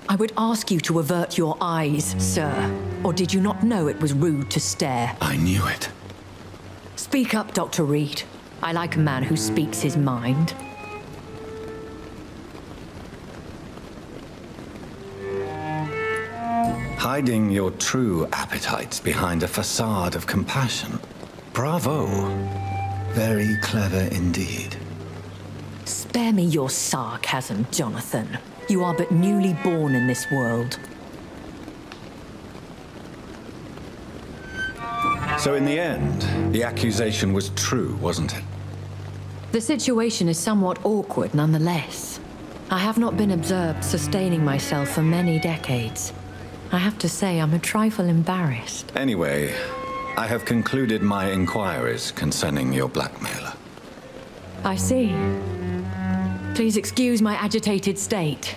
I would ask you to avert your eyes, sir. Or did you not know it was rude to stare? I knew it. Speak up, Dr. Reid. I like a man who speaks his mind. Hiding your true appetites behind a facade of compassion. Bravo. Very clever indeed. Spare me your sarcasm, Jonathan. You are but newly born in this world. So in the end, the accusation was true, wasn't it? The situation is somewhat awkward nonetheless. I have not been observed sustaining myself for many decades. I have to say I'm a trifle embarrassed. Anyway, I have concluded my inquiries concerning your blackmailer. I see. Please excuse my agitated state.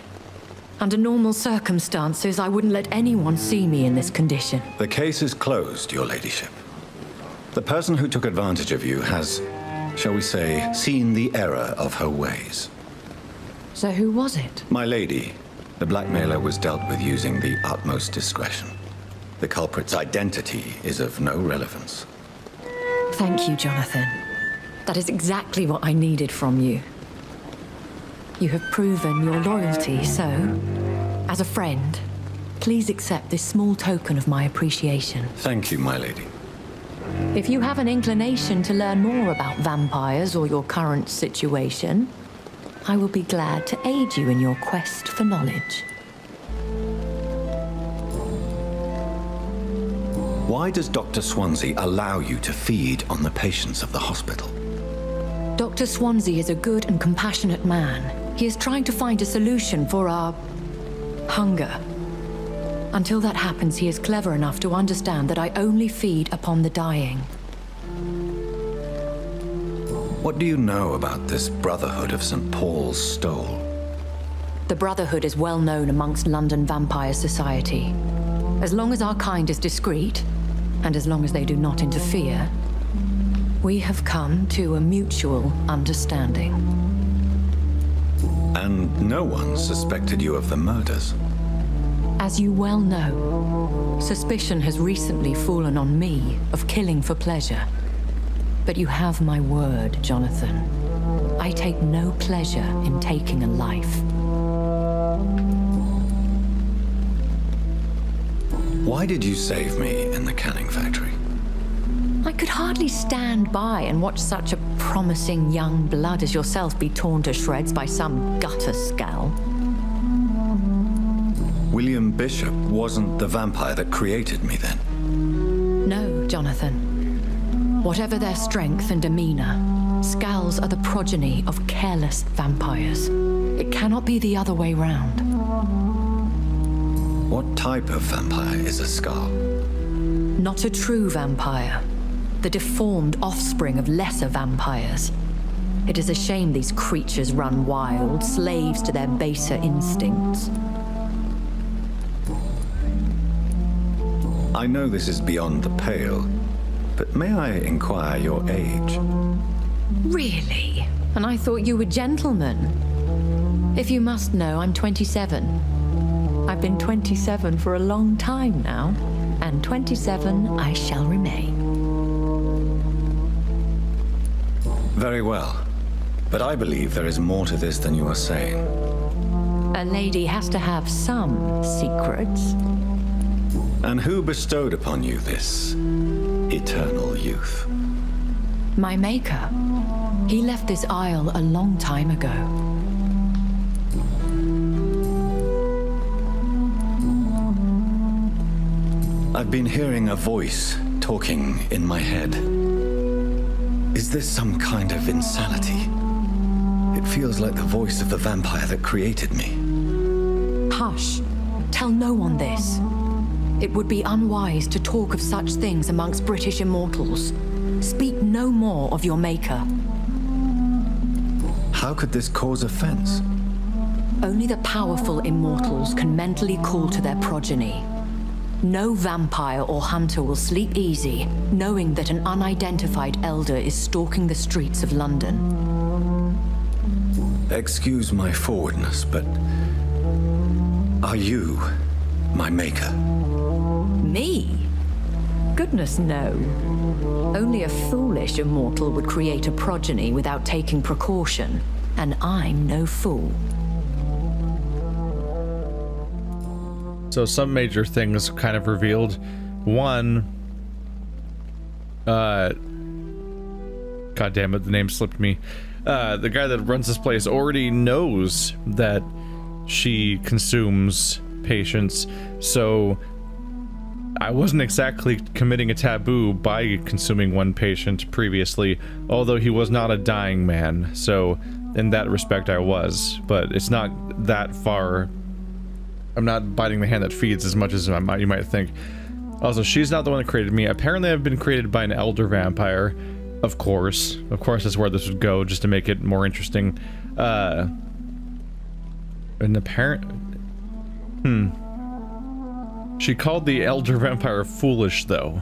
Under normal circumstances, I wouldn't let anyone see me in this condition. The case is closed, your ladyship. The person who took advantage of you has, shall we say, seen the error of her ways. So who was it? My lady, the blackmailer was dealt with using the utmost discretion. The culprit's identity is of no relevance. Thank you, Jonathan. That is exactly what I needed from you. You have proven your loyalty, so, as a friend, please accept this small token of my appreciation. Thank you, my lady. If you have an inclination to learn more about vampires or your current situation, I will be glad to aid you in your quest for knowledge. Why does Dr. Swansea allow you to feed on the patients of the hospital? Dr. Swansea is a good and compassionate man. He is trying to find a solution for our hunger. Until that happens, he is clever enough to understand that I only feed upon the dying. What do you know about this Brotherhood of St. Paul's Stole? The Brotherhood is well known amongst London Vampire Society. As long as our kind is discreet, and as long as they do not interfere, we have come to a mutual understanding. And no one suspected you of the murders? As you well know, suspicion has recently fallen on me of killing for pleasure. But you have my word, Jonathan. I take no pleasure in taking a life. Why did you save me in the canning factory? I could hardly stand by and watch such a promising young blood as yourself be torn to shreds by some gutter skal. William Bishop wasn't the vampire that created me then? No, Jonathan. Whatever their strength and demeanor, skals are the progeny of careless vampires. It cannot be the other way round. What type of vampire is a skal? Not a true vampire. The deformed offspring of lesser vampires. It is a shame these creatures run wild, slaves to their baser instincts. I know this is beyond the pale, but may I inquire your age? Really? And I thought you were gentlemen. If you must know, I'm 27. I've been 27 for a long time now, and 27 I shall remain. Very well, but I believe there is more to this than you are saying. A lady has to have some secrets. And who bestowed upon you this eternal youth? My maker. He left this isle a long time ago. I've been hearing a voice talking in my head. Is this some kind of insanity? It feels like the voice of the vampire that created me. Hush. Tell no one this. It would be unwise to talk of such things amongst British immortals. Speak no more of your maker. How could this cause offense? Only the powerful immortals can mentally call to their progeny. No vampire or hunter will sleep easy, knowing that an unidentified elder is stalking the streets of London. Excuse my forwardness, but Are you my maker? Me? Goodness, no. Only a foolish immortal would create a progeny without taking precaution, and I'm no fool. So some major things kind of revealed. One, God damn it, the name slipped me. The guy that runs this place already knows that she consumes patients, so I wasn't exactly committing a taboo by consuming one patient previously, although he was not a dying man, so in that respect I was, but it's not that far. I'm not biting the hand that feeds as much as you might think. Also, she's not the one that created me. Apparently I've been created by an elder vampire. Of course that's where this would go, just to make it more interesting. An apparent... She called the elder vampire foolish, though.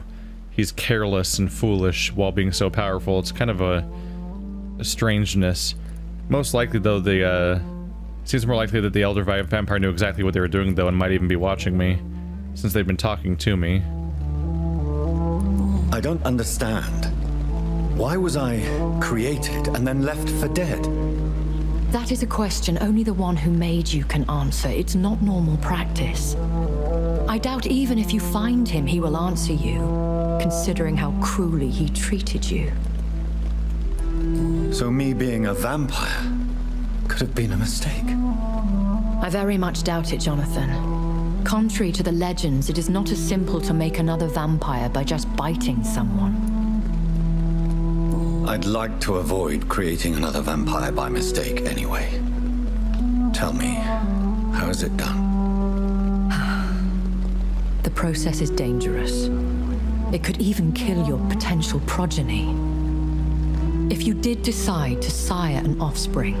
He's careless and foolish while being so powerful. It's kind of a strangeness. Most likely, though, seems more likely that the elder vampire knew exactly what they were doing, though, and might even be watching me, since they've been talking to me. I don't understand. Why was I created and then left for dead? That is a question only the one who made you can answer. It's not normal practice. I doubt even if you find him, he will answer you, considering how cruelly he treated you. So me being a vampire could have been a mistake. I very much doubt it, Jonathan. Contrary to the legends, it is not as simple to make another vampire by just biting someone. I'd like to avoid creating another vampire by mistake anyway. Tell me, how is it done? The process is dangerous. It could even kill your potential progeny. If you did decide to sire an offspring,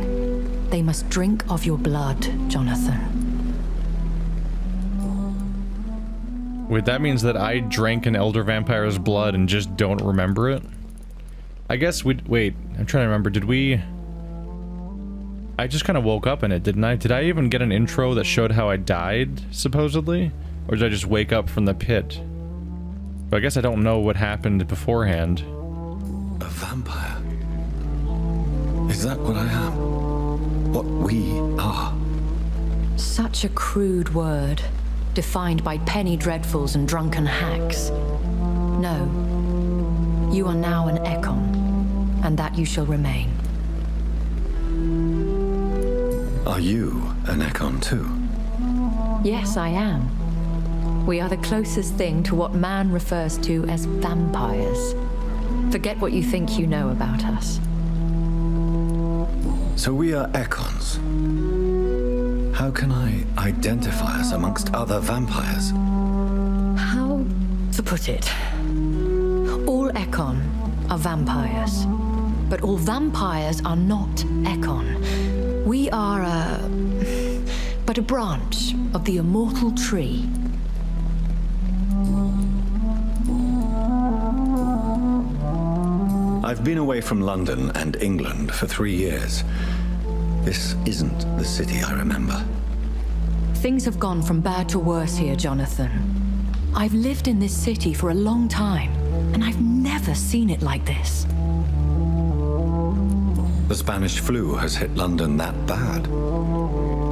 they must drink of your blood, Jonathan. Wait, that means that I drank an elder vampire's blood and just don't remember it? I guess wait, I'm trying to remember, did we... I just kind of woke up in it, didn't I? Did I even get an intro that showed how I died, supposedly? Or did I just wake up from the pit? But I guess I don't know what happened beforehand. A vampire? Is that what I am? What we are? Such a crude word, defined by penny dreadfuls and drunken hacks. No. You are now an Ekon, and that you shall remain. Are you an Ekon too? Yes, I am. We are the closest thing to what man refers to as vampires. Forget what you think you know about us. So we are Ekons. How can I identify us amongst other vampires? How to put it? All Ekon are vampires, but all vampires are not Ekon. We are but a branch of the immortal tree. I've been away from London and England for 3 years. This isn't the city I remember. Things have gone from bad to worse here, Jonathan. I've lived in this city for a long time, and I've never seen it like this. The Spanish flu has hit London that bad?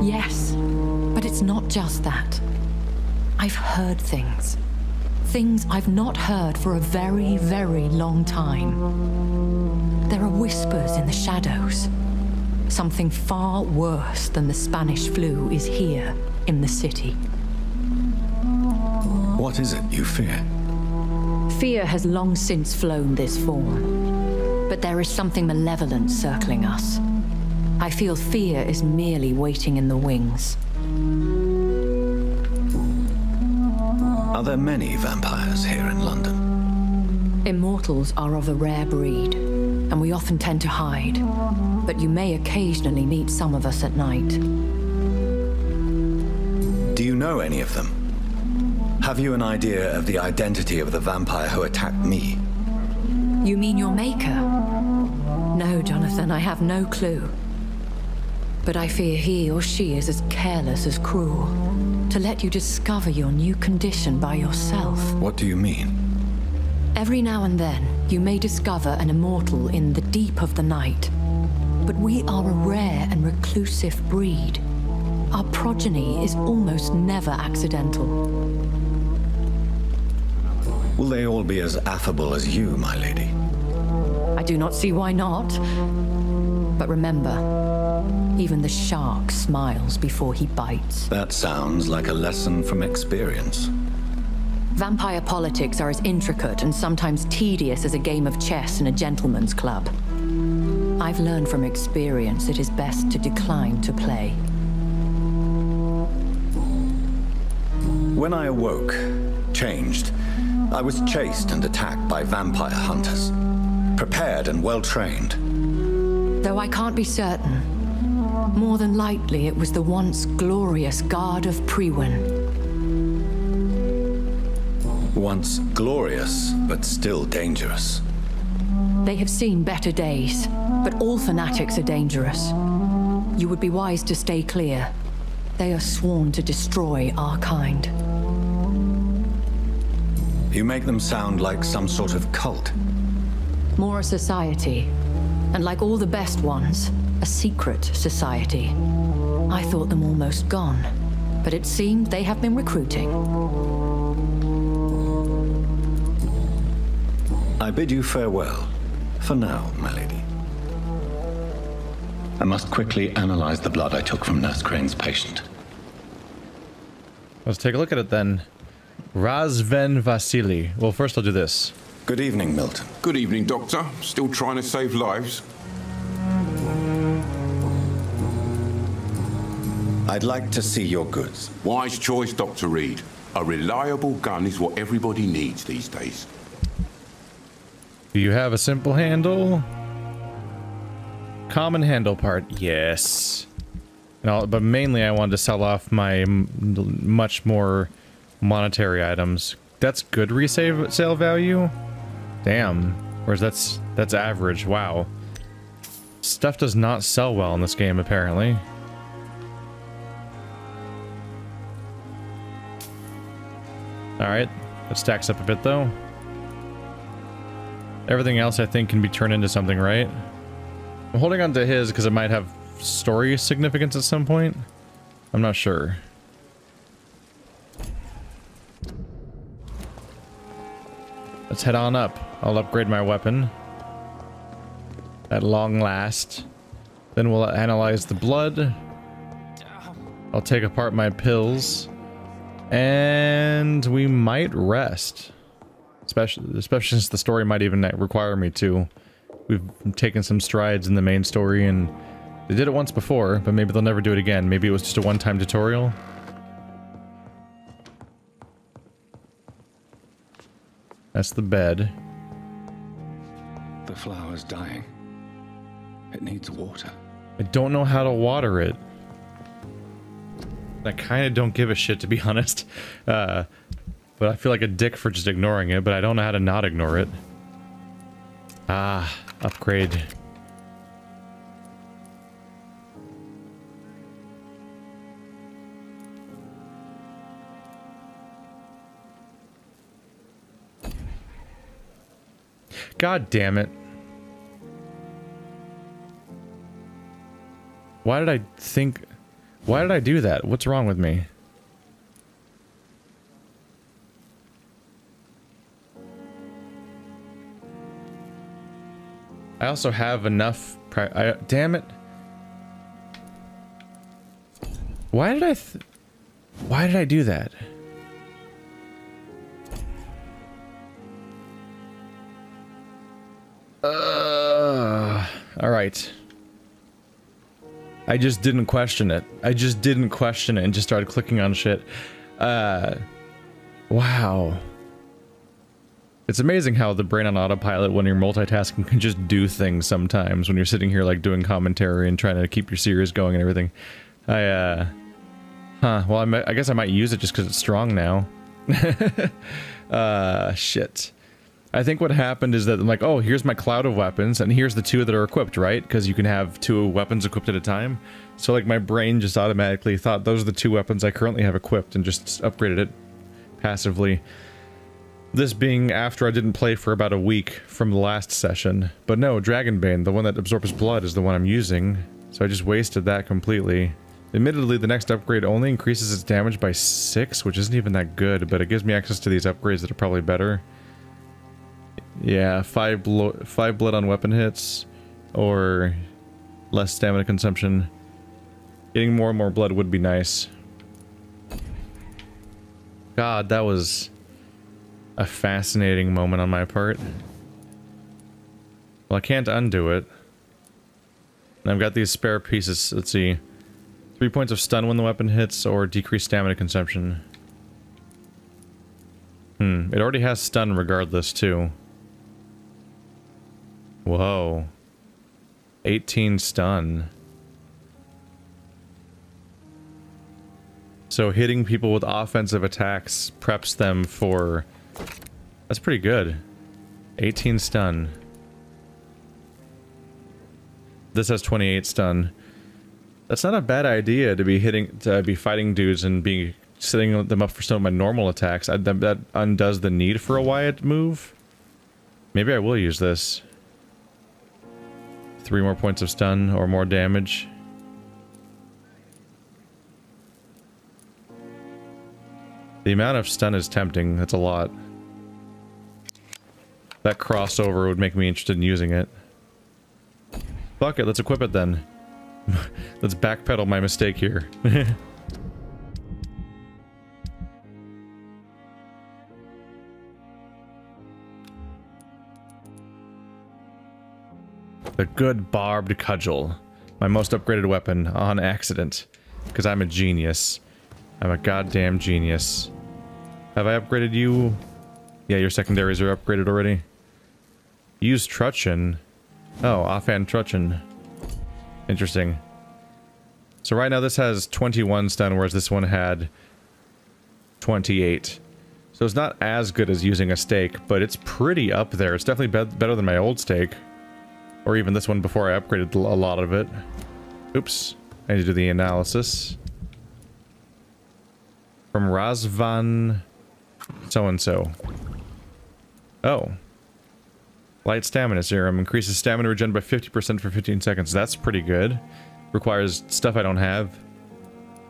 Yes, but it's not just that. I've heard things. Things I've not heard for a very, very long time. There are whispers in the shadows. Something far worse than the Spanish flu is here in the city. What is it you fear? Fear has long since flown this form, but there is something malevolent circling us. I feel fear is merely waiting in the wings. Are there many vampires here in London? Immortals are of a rare breed, and we often tend to hide, but you may occasionally meet some of us at night. Do you know any of them? Have you an idea of the identity of the vampire who attacked me? You mean your maker? No, Jonathan, I have no clue. But I fear he or she is as careless as cruel. to let you discover your new condition by yourself. What do you mean? Every now and then, you may discover an immortal in the deep of the night. But we are a rare and reclusive breed. Our progeny is almost never accidental. Will they all be as affable as you, my lady? I do not see why not. But remember, even the shark smiles before he bites. That sounds like a lesson from experience. Vampire politics are as intricate and sometimes tedious as a game of chess in a gentleman's club. I've learned from experience it is best to decline to play. When I awoke, changed, I was chased and attacked by vampire hunters. Prepared and well-trained. Though I can't be certain, more than likely it was the once glorious Guard of Priwen. Once glorious, but still dangerous. They have seen better days, but all fanatics are dangerous. You would be wise to stay clear. They are sworn to destroy our kind. You make them sound like some sort of cult. More a society, and like all the best ones, a secret society. I thought them almost gone, but it seemed they have been recruiting. I bid you farewell, for now, my lady. I must quickly analyze the blood I took from Nurse Crane's patient. Let's take a look at it then. Razven Vasily. Well, first I'll do this. Good evening, Milton. Good evening, Doctor. Still trying to save lives? I'd like to see your goods. Wise choice, Dr. Reid. A reliable gun is what everybody needs these days. Do you have a simple handle? Common handle part, yes. But mainly I wanted to sell off my much more monetary items. That's good resale value? Damn. Whereas that's average, wow. Stuff does not sell well in this game, apparently. Alright, that stacks up a bit though. Everything else I think can be turned into something, right? I'm holding on to his because it might have story significance at some point. I'm not sure. Let's head on up. I'll upgrade my weapon. At long last. Then we'll analyze the blood. I'll take apart my pills. And we might rest. Especially since the story might even require me to. We've taken some strides in the main story and they did it once before, but maybe they'll never do it again. Maybe it was just a one-time tutorial. That's the bed. The flower's dying. It needs water. I don't know how to water it. I kind of don't give a shit, to be honest. But I feel like a dick for just ignoring it, but I don't know how to not ignore it. Ah, upgrade. God damn it. Why did I do that? What's wrong with me? I also have enough damn it. Why did I do that? All right. I just didn't question it. I just didn't question it and just started clicking on shit. Wow. It's amazing how the brain on autopilot when you're multitasking can just do things sometimes when you're sitting here like doing commentary and trying to keep your series going and everything. Well, I guess I might use it just because it's strong now. Shit. I think what happened is that I'm like, oh, here's my cloud of weapons, and here's the 2 that are equipped, right? Because you can have 2 weapons equipped at a time. So like my brain just automatically thought those are the 2 weapons I currently have equipped and just upgraded it passively. This being after I didn't play for about a week from the last session. But no, Dragonbane, the one that absorbs blood, is the one I'm using. So I just wasted that completely. Admittedly, the next upgrade only increases its damage by 6, which isn't even that good, but it gives me access to these upgrades that are probably better. Yeah, 5 blood on weapon hits, or less stamina consumption. Getting more and more blood would be nice. God, that was a fascinating moment on my part. Well, I can't undo it. And I've got these spare pieces. Let's see. 3 points of stun when the weapon hits, or decreased stamina consumption. It already has stun regardless, too. Whoa. 18 stun. So hitting people with offensive attacks preps them for... That's pretty good. 18 stun. This has 28 stun. That's not a bad idea to be fighting dudes and be setting them up for some of my normal attacks. That undoes the need for a Wyatt move. Maybe I will use this. 3 more points of stun or more damage. The amount of stun is tempting. That's a lot. That crossover would make me interested in using it. Fuck it, let's equip it then. Let's backpedal my mistake here. The good barbed cudgel. My most upgraded weapon on accident. Because I'm a genius. I'm a goddamn genius. Have I upgraded you? Yeah, your secondaries are upgraded already. Use truncheon. Oh, offhand truncheon. Interesting. So right now this has 21 stun, whereas this one had 28. So it's not as good as using a stake, but it's pretty up there. It's definitely better than my old stake. Or even this one before I upgraded a lot of it. Oops. I need to do the analysis. From Razvan... so-and-so. Oh. Light stamina serum. Increases stamina regen by 50% for 15 seconds. That's pretty good. Requires stuff I don't have.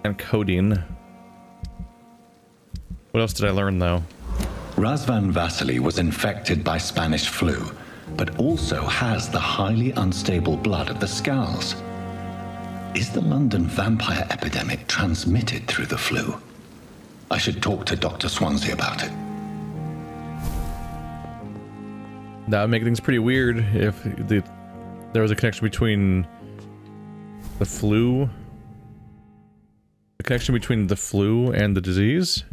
And codeine. What else did I learn, though? Razvan Vasily was infected by Spanish flu, but also has the highly unstable blood of the skals. Is the London vampire epidemic transmitted through the flu? I should talk to Dr. Swansea about it. That would make things pretty weird if there was a connection between the flu... The connection between the flu and the disease?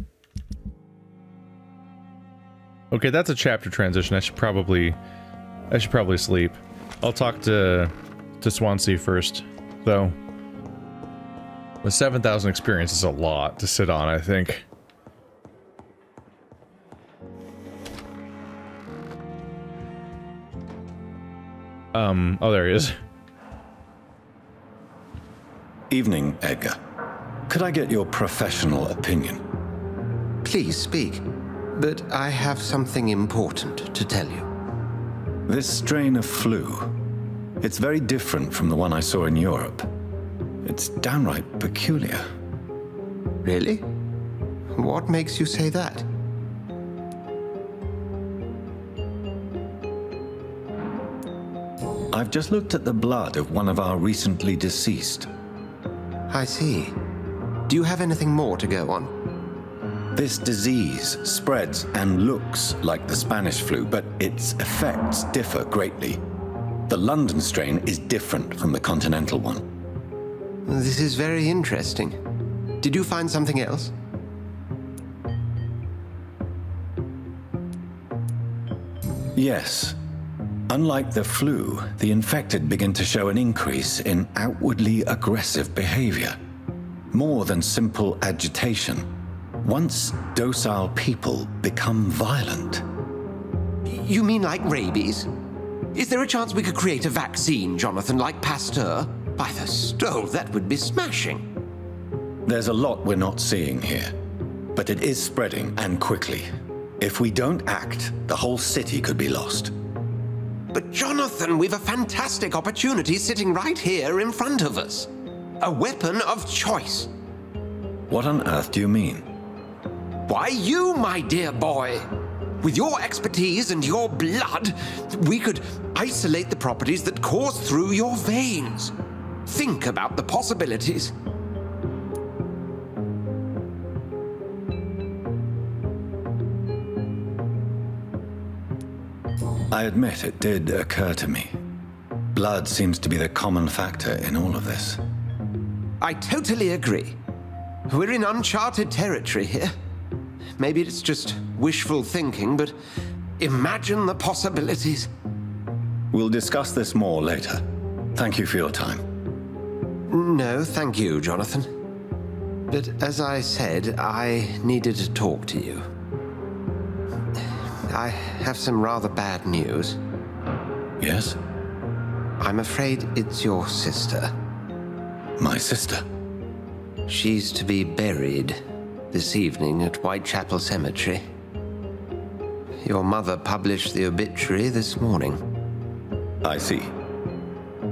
Okay, that's a chapter transition. I should probably sleep. I'll talk to Swansea first, though. With 7,000 experience is a lot to sit on, I think. Oh, there he is. Evening, Edgar. Could I get your professional opinion? Please speak, but I have something important to tell you. This strain of flu, it's very different from the one I saw in Europe. It's downright peculiar. Really? What makes you say that? I've just looked at the blood of one of our recently deceased. I see. Do you have anything more to go on? This disease spreads and looks like the Spanish flu, but its effects differ greatly. The London strain is different from the continental one. This is very interesting. Did you find something else? Yes. Unlike the flu, the infected begin to show an increase in outwardly aggressive behavior. More than simple agitation. Once docile people become violent. You mean like rabies? Is there a chance we could create a vaccine, Jonathan, like Pasteur? By the stove, that would be smashing. There's a lot we're not seeing here, but it is spreading, and quickly. If we don't act, the whole city could be lost. But Jonathan, we've a fantastic opportunity sitting right here in front of us. A weapon of choice. What on earth do you mean? Why, you, my dear boy. With your expertise and your blood, we could isolate the properties that course through your veins. Think about the possibilities. I admit it did occur to me. Blood seems to be the common factor in all of this. I totally agree. We're in uncharted territory here. Maybe it's just wishful thinking, but imagine the possibilities. We'll discuss this more later. Thank you for your time. No, thank you, Jonathan. But as I said, I needed to talk to you. I have some rather bad news. Yes? I'm afraid it's your sister. My sister? She's to be buried this evening at Whitechapel Cemetery. Your mother published the obituary this morning. I see.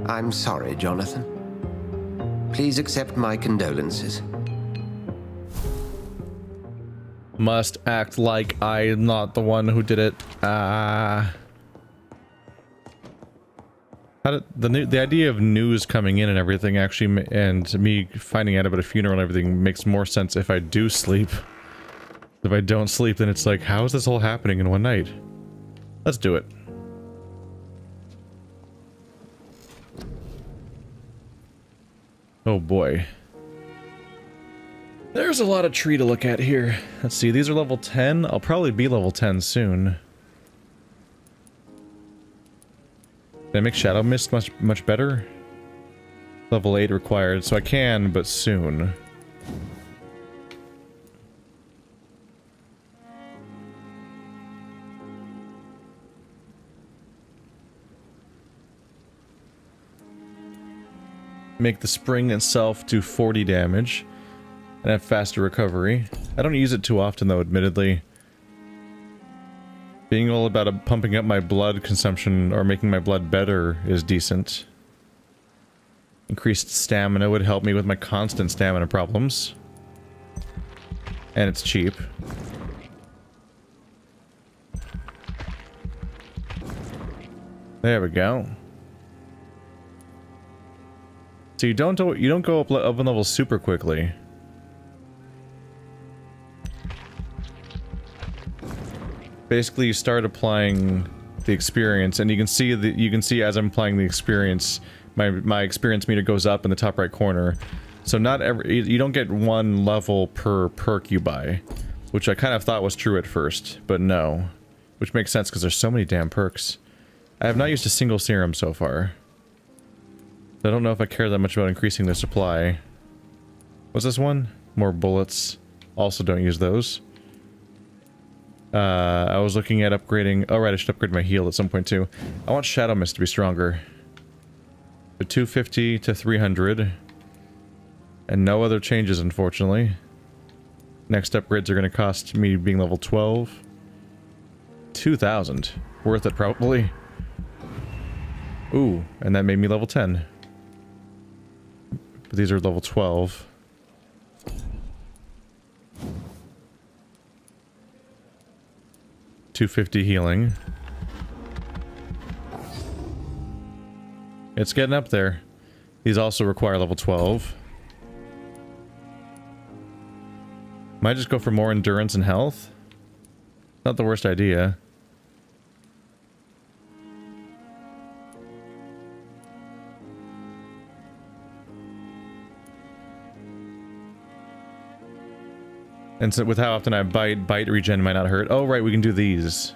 I'm sorry, Jonathan. Please accept my condolences. Must act like I'm not the one who did it. How did the idea of news coming in and everything actually, and me finding out about a funeral and everything makes more sense if I do sleep. If I don't sleep, then it's like, how is this all happening in one night? Let's do it. Oh boy. There's a lot of tree to look at here. Let's see, these are level 10. I'll probably be level 10 soon. Did I make Shadow Mist much better? Level 8 required, so I can, but soon. Make the spring itself do 40 damage. And have faster recovery. I don't use it too often though, admittedly. Being all about pumping up my blood consumption or making my blood better is decent. Increased stamina would help me with my constant stamina problems. And it's cheap. There we go. So you don't go up in level super quickly. Basically, you start applying the experience, and you can see as I'm applying the experience, my experience meter goes up in the top right corner. So you don't get one level per perk you buy, which I kind of thought was true at first, but no, which makes sense because there's so many damn perks. I have not used a single serum so far. I don't know if I care that much about increasing the supply. What's this one? More bullets. Also don't use those. I was looking at upgrading... Oh, right, I should upgrade my heal at some point, too. I want Shadow Mist to be stronger. So 250 to 300. And no other changes, unfortunately. Next upgrades are going to cost me being level 12. 2,000. Worth it, probably. Ooh, and that made me level 10. But these are level 12. $250 healing. It's getting up there. These also require level 12. Might just go for more endurance and health. Not the worst idea. And so with how often I bite regen might not hurt. Oh, right, we can do these.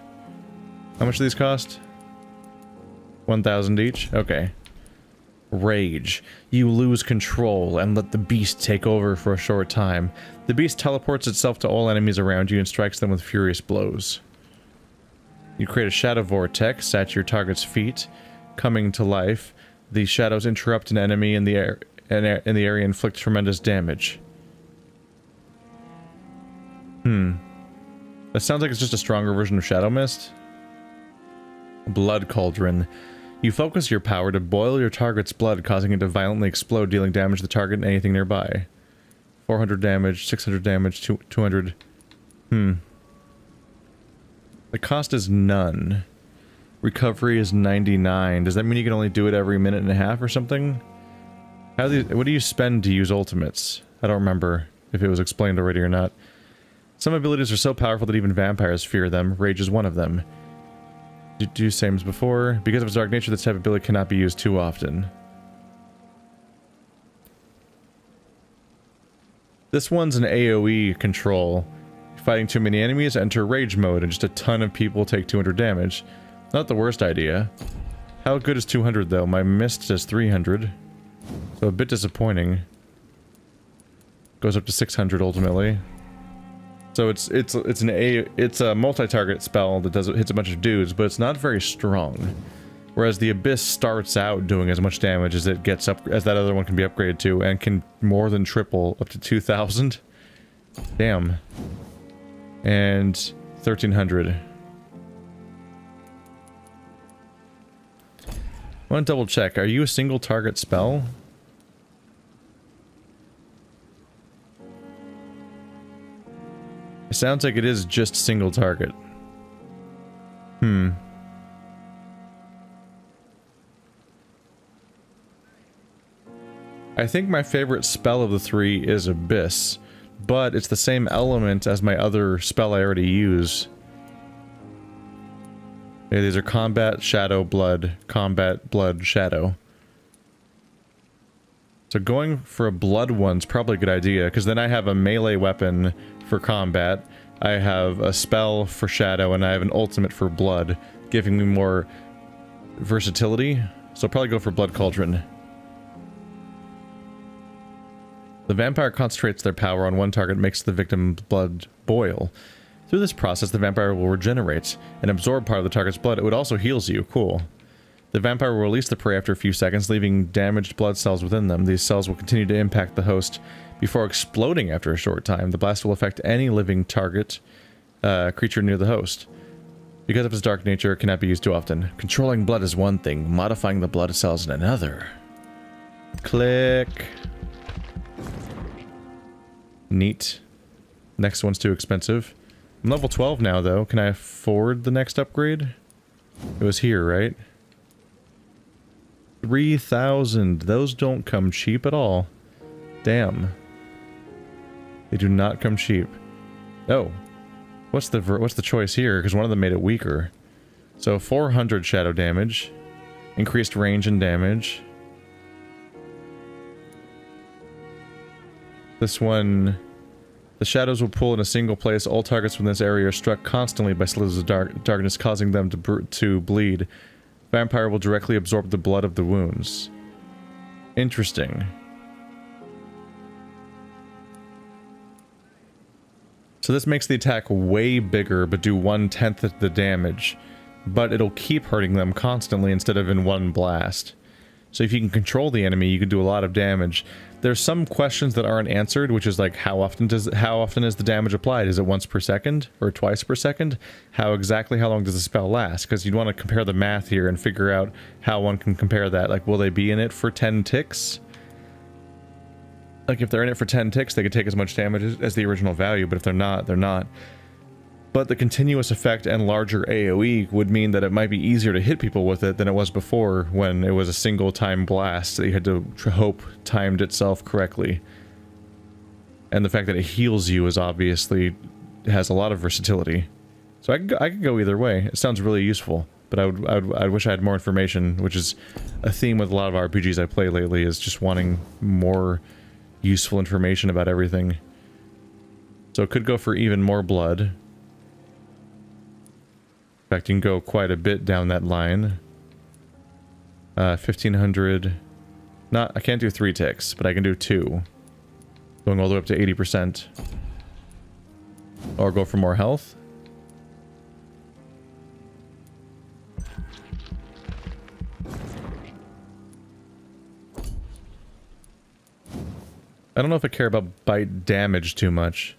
How much do these cost? 1,000 each? Okay. Rage. You lose control and let the beast take over for a short time. The beast teleports itself to all enemies around you and strikes them with furious blows. You create a shadow vortex at your target's feet, coming to life. The shadows interrupt an enemy in the air, area and inflict tremendous damage. That sounds like it's just a stronger version of Shadow Mist. Blood Cauldron. You focus your power to boil your target's blood, causing it to violently explode, dealing damage to the target and anything nearby. 400 damage, 600 damage, 200. The cost is none. Recovery is 99. Does that mean you can only do it every minute and a half or something? What do you spend to use ultimates? I don't remember if it was explained already or not. Some abilities are so powerful that even vampires fear them. Rage is one of them. Do same as before. Because of its dark nature, this type of ability cannot be used too often. This one's an AoE control. Fighting too many enemies, enter rage mode, and just a ton of people take 200 damage. Not the worst idea. How good is 200 though? My mist says 300. So a bit disappointing. Goes up to 600 ultimately. So it's a multi-target spell that hits a bunch of dudes, but it's not very strong. Whereas the Abyss starts out doing as much damage as it gets up, as that other one can be upgraded to, and can more than triple up to 2,000. Damn. And 1,300. I want to double check. Are you a single target spell? It sounds like it is just single target. I think my favorite spell of the three is Abyss, but it's the same element as my other spell I already use. Yeah, these are combat, shadow, blood, combat, blood, shadow. So going for a blood one's probably a good idea, because then I have a melee weapon for combat, I have a spell for shadow, and I have an ultimate for blood, giving me more versatility. So I'll probably go for Blood Cauldron. The vampire concentrates their power on one target, makes the victim's blood boil. Through this process, the vampire will regenerate and absorb part of the target's blood. It would also heals you. Cool. The vampire will release the prey after a few seconds, leaving damaged blood cells within them. These cells will continue to impact the host before exploding after a short time. The blast will affect any living target, creature near the host. Because of its dark nature, it cannot be used too often. Controlling blood is one thing, modifying the blood cells is another. Click. Neat. Next one's too expensive. I'm level 12 now, though. Can I afford the next upgrade? It was here, right? 3,000. Those don't come cheap at all. Damn. They do not come cheap. Oh. What's the choice here? Because one of them made it weaker. So 400 shadow damage. Increased range and damage. This one... The shadows will pull in a single place. All targets from this area are struck constantly by slithers of darkness, causing them to bleed. Vampire will directly absorb the blood of the wounds. Interesting. So this makes the attack way bigger, but do 1/10 of the damage. But it'll keep hurting them constantly instead of in one blast. So if you can control the enemy, you can do a lot of damage. There's some questions that aren't answered, which is like how often is the damage applied? Is it once per second or twice per second? How long does the spell last? Because you'd want to compare the math here and figure out how one can compare that. Like, will they be in it for 10 ticks? Like, if they're in it for 10 ticks, they could take as much damage as the original value, but if they're not, they're not. But the continuous effect and larger AoE would mean that it might be easier to hit people with it than it was before, when it was a single time blast that you had to hope timed itself correctly. And the fact that it heals you is obviously has a lot of versatility. So I could go either way. It sounds really useful, but I wish I had more information, which is a theme with a lot of RPGs I play lately, is just wanting more useful information about everything. So it could go for even more blood. In fact, you can go quite a bit down that line. 1,500. I can't do 3 ticks, but I can do 2. Going all the way up to 80%. Or go for more health. I don't know if I care about bite damage too much.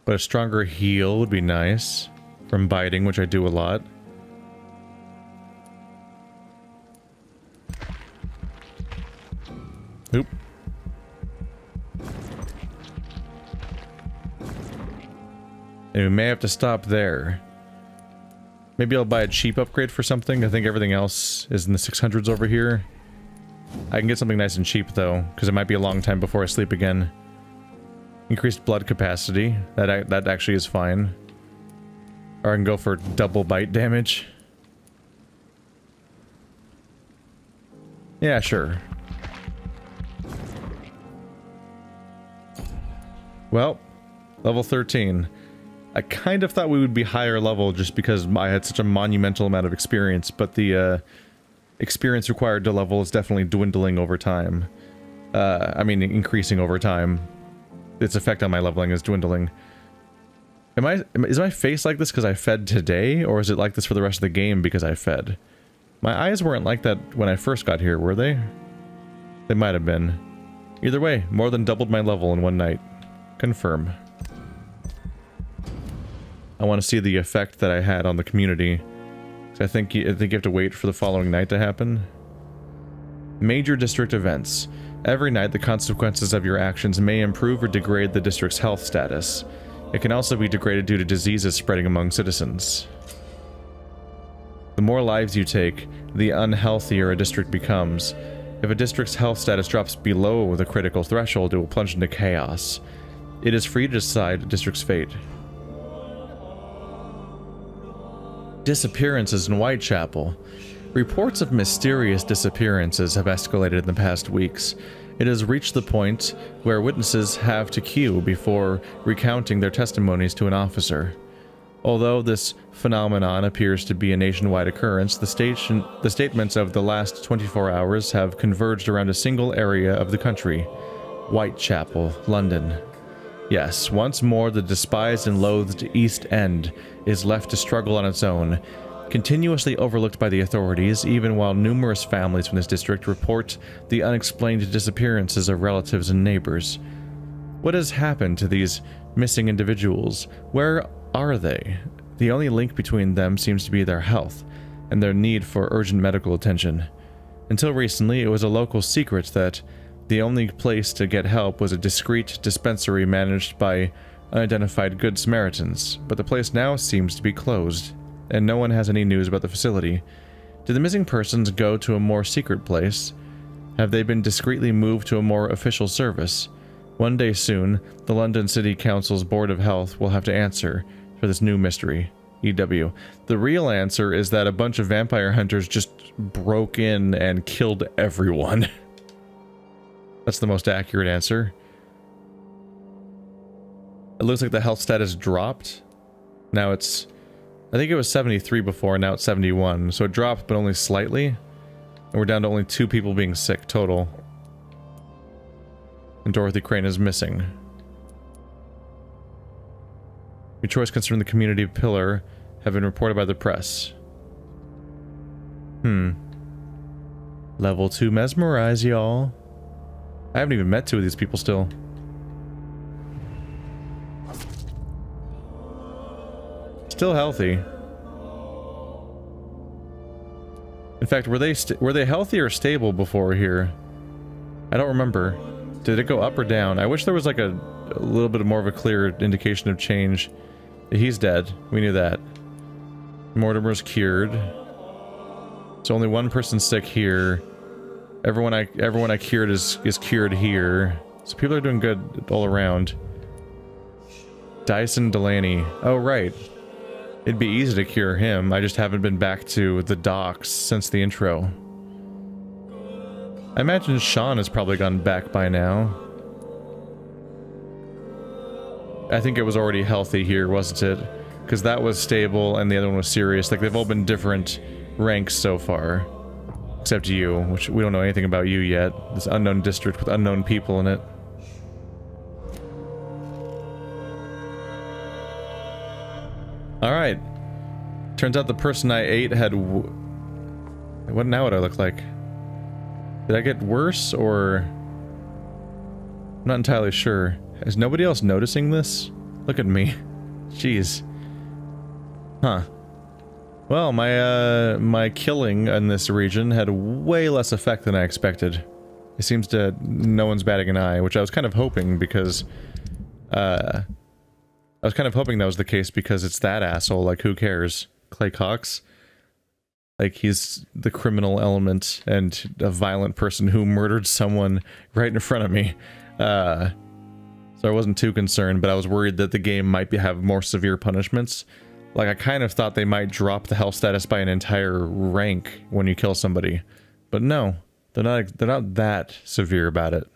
But a stronger heal would be nice from biting, which I do a lot. Oop. And we may have to stop there. Maybe I'll buy a cheap upgrade for something. I think everything else is in the 600s over here. I can get something nice and cheap though, because it might be a long time before I sleep again. Increased blood capacity. That actually is fine. Or I can go for double bite damage. Yeah, sure. Well, level 13. I kind of thought we would be higher level just because I had such a monumental amount of experience, but the experience required to level is definitely dwindling over time. I mean, increasing over time. Its effect on my leveling is dwindling. Is my face like this because I fed today, or is it like this for the rest of the game because I fed? My eyes weren't like that when I first got here, were they? They might have been. Either way, more than doubled my level in one night. Confirm. I want to see the effect that I had on the community. I think you have to wait for the following night to happen. Major district events. Every night, the consequences of your actions may improve or degrade the district's health status. It can also be degraded due to diseases spreading among citizens. The more lives you take, the unhealthier a district becomes. If a district's health status drops below the critical threshold, it will plunge into chaos. It is free to decide a district's fate. Disappearances in Whitechapel. Reports of mysterious disappearances have escalated in the past weeks. It has reached the point where witnesses have to queue before recounting their testimonies to an officer. Although this phenomenon appears to be a nationwide occurrence, the statements of the last 24 hours have converged around a single area of the country: Whitechapel, London. Yes, once more the despised and loathed East End is left to struggle on its own, continuously overlooked by the authorities, even while numerous families from this district report the unexplained disappearances of relatives and neighbors. What has happened to these missing individuals? Where are they? The only link between them seems to be their health, and their need for urgent medical attention. Until recently, it was a local secret that the only place to get help was a discreet dispensary managed by unidentified Good Samaritans, but the place now seems to be closed, and no one has any news about the facility. Did the missing persons go to a more secret place? Have they been discreetly moved to a more official service? One day soon, the London City Council's Board of Health will have to answer for this new mystery. EW. The real answer is that a bunch of vampire hunters just broke in and killed everyone. That's the most accurate answer. It looks like the health status dropped. Now it's... I think it was 73 before, now it's 71. So it dropped, but only slightly. And we're down to only 2 people being sick total. And Dorothy Crane is missing. Your choice concerning the community pillar have been reported by the press. Level 2 mesmerize, y'all. I haven't even met 2 of these people still. Still healthy. In fact, were they healthy or stable before here? I don't remember. Did it go up or down? I wish there was like a little bit more of a clear indication of change. He's dead. We knew that. Mortimer's cured. So only one person sick here. Everyone I cured is cured here. So people are doing good all around. Dyson Delaney. Oh, right. It'd be easy to cure him. I just haven't been back to the docks since the intro. I imagine Sean has probably gone back by now. I think it was already healthy here, wasn't it? Because that was stable and the other one was serious. Like, they've all been different ranks so far. Except you, which we don't know anything about you yet. This unknown district with unknown people in it. Alright. Turns out the person I ate had... What now would I look like? Did I get worse, or... I'm not entirely sure. Is nobody else noticing this? Look at me. Jeez. Huh. Well, my killing in this region had way less effect than I expected. It seems to... no one's batting an eye, which I was kind of hoping because... I was kind of hoping that was the case because it's that asshole, like who cares? Clay Cox? Like, he's the criminal element and a violent person who murdered someone right in front of me. So I wasn't too concerned, but I was worried that the game might have more severe punishments. Like, I kind of thought they might drop the health status by an entire rank when you kill somebody. But no, they're not that severe about it.